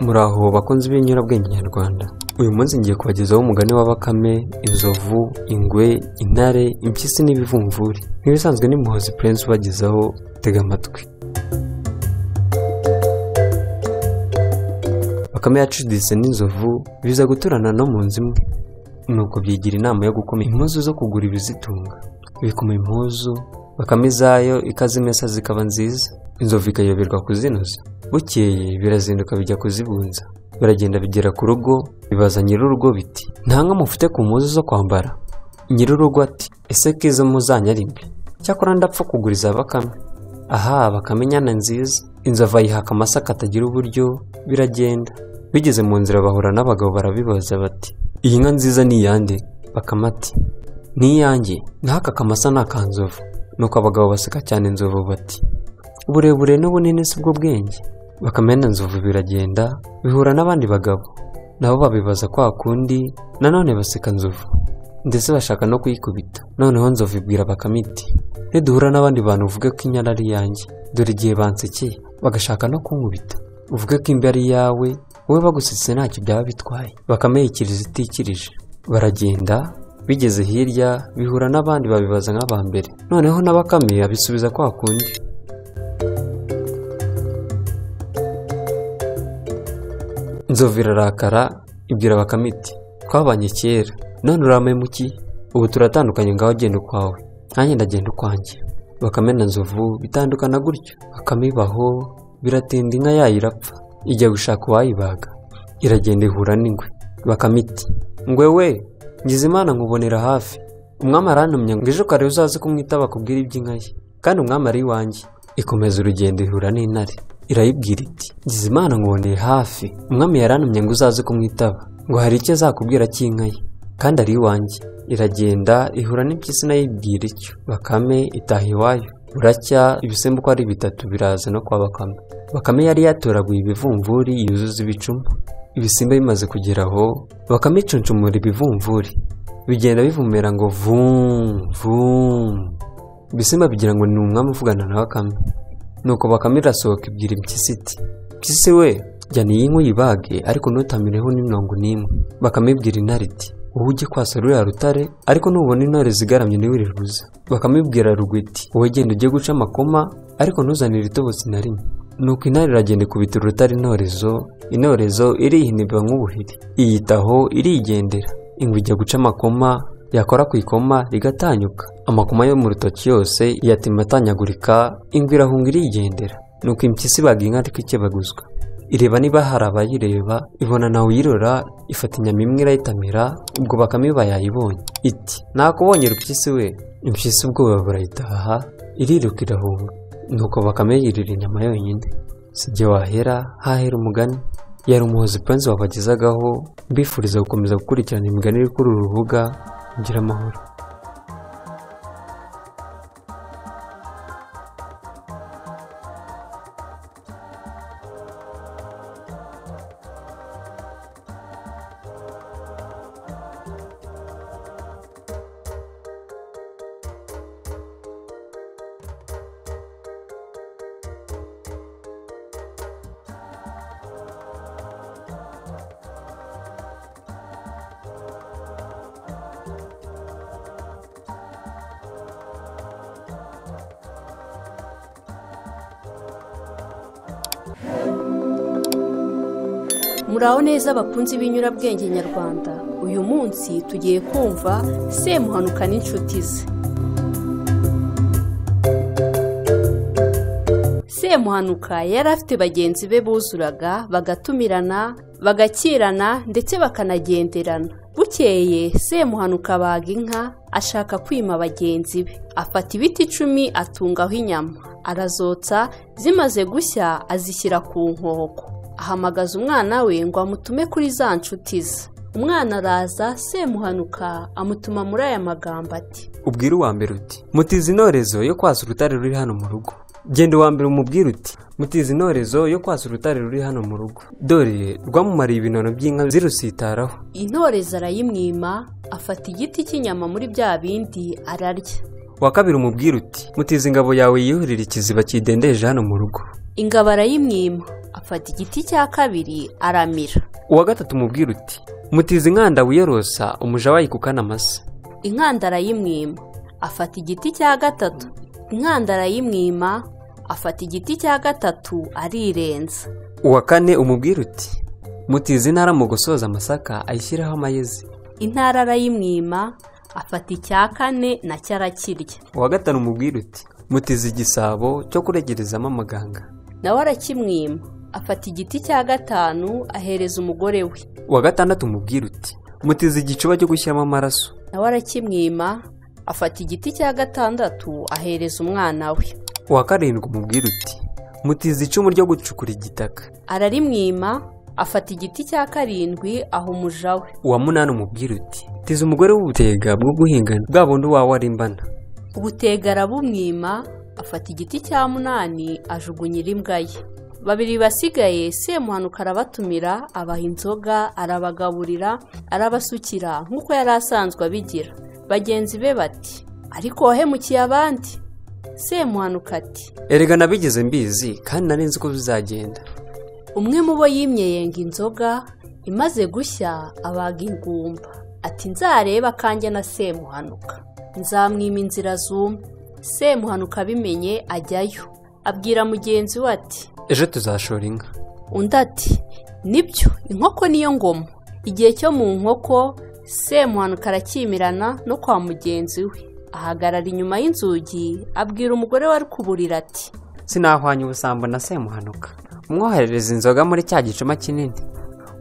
Muraho bakunze b'inyurabwenge nyarwanda. Uyu munsi ngiye kubagezaho umugani wa Bakame, inzovu, ingwe, intare, impyisi n'ibivumvuri. Nk'ibisanzwe ni Muhozi Prince ubagezaho, tega amatwi. Bakame yacuditse n'inzovu biza guturana no mu nzu imwe. Nuko byigira inama yo gukoma impuzu zo kugura ibizitunga. Bikoma impuzu, Bakame zayo ikazimesa zikaba nziza. Inzovu ikayoberwa kuzinoza. Bukeye birazinduka bijya kuzibunza. Baragenda bigera ku rugo, bibaza nyir'urugo biti, nta nka mufite ku mpuzu zo kwambara? Nyir'urugo ati, ese kizo muzanyarimbe? Cyakora ndapfa kuguriza Bakame. Aha, Bakame nyana nziza. Inzovu ayihaka amasaka atagira uburyo, biragenda. Bigeze mu nzira bahura n'abagabo barabibaza bati, iyi nka nziza ni iyande? Bakame ati, ni iyanjye, n'aka kamasa ni akanzovu. Nuko abagabo baseka cyane inzovu bati, uburebure n'ubunini si bwo bwenge. Bakame na inzovu biragenda bihura n'abandi bagabo, nabo babibaza kwa kundi, nanone baseka inzovu ndetse bashaka no kuyikubita. Noneho inzovu ibwira Bakame iti, niduhura n'abandi bantu uvuge ko inyana ari iyanjye, dore igihe bansekeye bagashaka no kunkubita, uvuge ko imbe ari iyawe, wowe bagusetse ntacyo byaba bitwaye. Bakame yikiriza itikirije. Baragenda bigeze hirya bihura n'abandi babibaza nk'abambere, noneho na Bakame abisubiza kwa kundi. Inzovu irarakara ibwira Bakame iti, twabanye kera none uramemukiye, ubu turatandukanye, ngaho genda ukwawe nanjye ndagenda ukwanjye. Bakame na inzovu bitandukana gutyo. Bakame ibaho, biratinda inka yayo irapfa, ijya gushaka uwayibaga. Iragenda ihura n'ingwe. Bakame iti, ngwe we, ngize Imana nkubonera hafi, umwami arantumye ngo ejo kare uzaze kumwitaba akubwira iby'inka ye, kandi umwami ari iwanjye. Ikomeza urugendo ihura n'intare. Irayibwira iti, ngize Imana nkuboneye hafi, umwami yarantumye ngo uzaze kumwitaba, ngo hari icyo azakubwira cy'inka ye, kandi ari iwanjye. Iragenda ihura n'impyisi nayo ibwira icyo. Bakame itaha iwayo. Buracya ibisembo uko ari bitatu biraza no kwa Bakame. Bakame yari yatoraguye ibivumvuri yuzuza ibicuma. Ibisimba bimaze kugeraho, Bakame icuncumura ibivumvuri, bigenda bivumera ngo vum vum. Ibisimba bigira ngo ni umwami uvugana na Bakame. Nuko Bakame irasohoka ibwira impyisi iti, mpyisi we, jyana iyi nka uyibage, ariko ntutamireho n'imyongo n'imwe. Bakame ibwira intare iti, wowe ujye kwasa ruriya rutare, ariko nubona intore zigaramye ntiwirirbuze. Bakame ibwira rugwe iti, wowe genda ujye guca amakoma, ariko ntuzanire itobotsi na rimwe. Nuko intare iragenda ikubita urutare intorezo irihinibwa nk'ubuhiri, iyitaho irigendera. Ingwe ijya guca amakoma, yakora ku ikoma rigatanyuka, amakoma yo mu rutoki yose yatima atanyagurika. Ingwe irahunga irigendera. Nuko impyisi ibaga inka ariko ikebaguzwa. Ireba niba hari abayireba, ibona nawe uyirora, ifata inyama imwe irayitamira. Ubwo Bakame iba yayibonye iti, nakubonye Rupyisi we. Impyisi ubwoba burayitaha, iriruka irahunga. Nuko Bakame yirira inyama yonyine. Sijye wahera hahera umugani. Yari Muhozi Prince wabagezagaho. Mbifuriza gukomeza gukurikirana imigani iri kuri uru rubuga. Ngira amahoro. Muraho neza bakunzi b'inyurabwenge nyarwanda. Uyu munsi tugiye kumva Semuhanuka n'inshuti ze. Semuhanuka yari afite bagenzi be buzuraga, bagatumirana, bagakirana ndetse bakanagenderana. Bukeye Semuhanuka abaga inka, ashaka kwima bagenzi be. Afata ibiti 10 atungaho inyama, arazotsa, zimaze gushya azishyira ku nkoko. Ahamagaza umwana we ngo amutume kuri za nshuti ze. Umwana araza, Semuhanuka amutuma muri aya magambo ati, ubwira uwa mbere uti, mutiza intorezo yo kwasa urutare ruri hano mu rugo. Genda uwa mbere umubwira uti, mutiza intorezo yo kwasa urutare ruri hano mu rugo, dore rwamumariye ibinono by'inka zirusitaraho. Intorezo arayimwima, afata igiti cy'inyama muri bya bindi ararya. Wa kabiri umubwira uti, mutiza ingabo yawe yihurira ikiziba kidendeje hano mu rugo. Ingabo arayimwima, afata igiti cya kabiri aramira. uwa gatatu umubwira uti mutiza inkanda wiyorosa umuja wayikukana amasa. Inkanda arayimwima, afata igiti cya gatatu. Inkanda arayimwima, afata igiti cya gatatu arirenza. uwa kane umubwira uti mutiza intara mu gusoza amasaka ayishyiraho amayezi. Intara arayimwima, afata icya kane nacyo arakirya. uwa gatanu umubwira uti mutiza igisabo cyo kuregerezamo amaganga. Nawe arakimwima, afata igiti cya gatanu ahereza umugore we. uwa gatandatu umubwira uti mutiza igicuba cyo gushyiramo amaraso. Nawe arakimwima, afata igiti cya gatandatu ahereza umwana we. uwa karindwi umubwira uti mutiza icumu ryo gucukura igitaka. Ararimwima, afata igiti cya karindwi aha umuja we. uwa munani umubwira uti tiza umugore w'ubutega bwo guhingana bwa bundi wawe arimbana. Ubutega arabumwima, afata igiti cya munani ajugunyira imbwa ye. Babiri basigaye Semuhanuka arabatumira, abaha inzoga, arabagaburira, arabasukira nk'uko yari asanzwe abigira. Bagenzi be bati ariko wahemukiye abandi. Semuhanuka ati erega nabigeze mbizi kandi nari nzi ko bizagenda. Umwe mu bo yimye yenga inzoga, imaze gushya abaga ingumba. Ati nzareba kanjye na Semuhanuka, nzamwima inzira zumye. Semuhanuka abimenye ajyayo, abwira mugenzi we ati ejo tuzashora inka. Undi ati nibyo, inkoko niyo ngoma. Igihe cyo mu nkoko Semuhanuka arakimirana no kwa mugenzi we, ahagarara inyuma y'inzugi, abwira umugore wari kuburira ati sinahwanya ubusambo na Semuhanuka. umwoherereza inzoga muri cya gicuma kinini,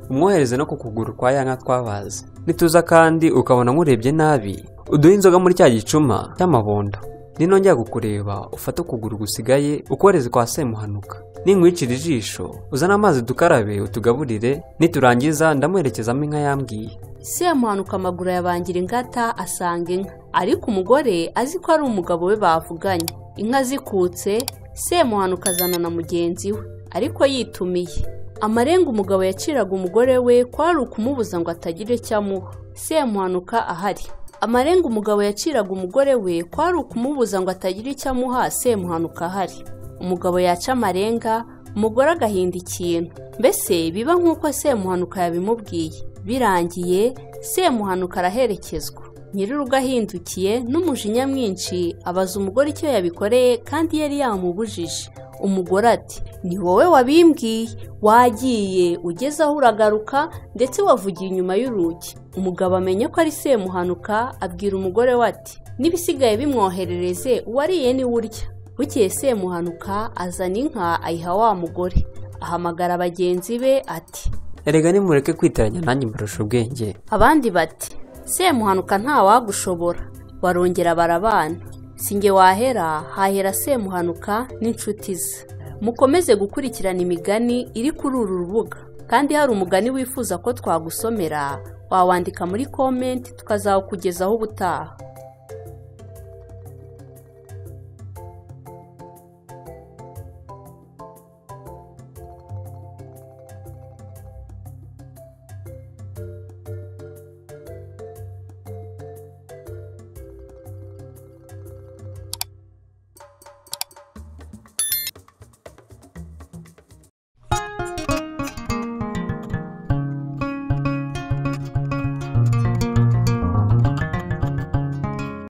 umwohereze no ku kuguru kwa ya nka twabaze. nituza kandi ukabona nkurebye nabi, uduhe inzoga muri cya gicuma cy'amabondo. ninongera kukureba ufate ukuguru gusigaye ukohereze kwa Semuhanuka. ninkwicira ijisho uzane amazi dukarabe utugaburire, niturangiza ndamuherekezamo inka yambwiye. Semuhanuka amaguru yabangira ingata asanga inka, ariko umugore azi ko ari umugabo we bavuganye. Inka zikutse Semuhanuka azana na mugenzi we, ariko yitumiye. Amarenga umugabo yaciraga umugore we kwari ukumubuza ngo atagira icyo amuha. Semuhanuka ahari. Amarenga umugabo yaciraga umugore we kwari ukumubuza ngo atagira icyo amuha. Semuhanuka ahari. Umugabo yaca amarenga, umugore agahinda ikintu. Mbese biba nk'uko Semuhanuka yabimubwiye. Birangiye Semuhanuka araherekezwa. Nyirirugo ahindukiye n'umujinya mwinshi abaza umugore icyo yabikoreye kandi yari yamubujije. Umugore ati ni wowe wabimbwiye, wagiye ugeze aho uragaruka ndetse wavugiye inyuma y'urugi. Umugabo amenya ko ari Semuhanuka, abwira umugore we ati n'ibisigaye bimwoherereze uwariye ni urya. Bukeye Semuhanuka azana inka ayiha wa mugore, ahamagara bagenzi be ati erega nimureke kwitiranya nanjye mbarusha ubwenge. Abandi bati Semuhanuka nta wagushobora. Barongera barabana. Singe wahera, hahera Semuhanuka n'inshuti ze. Mukomeze gukurikirana imigani iri kuri uru rubuga, kandi hari umugani wifuza ko twagusomera wawandika muri comment tukazawukugezaho ubutaha.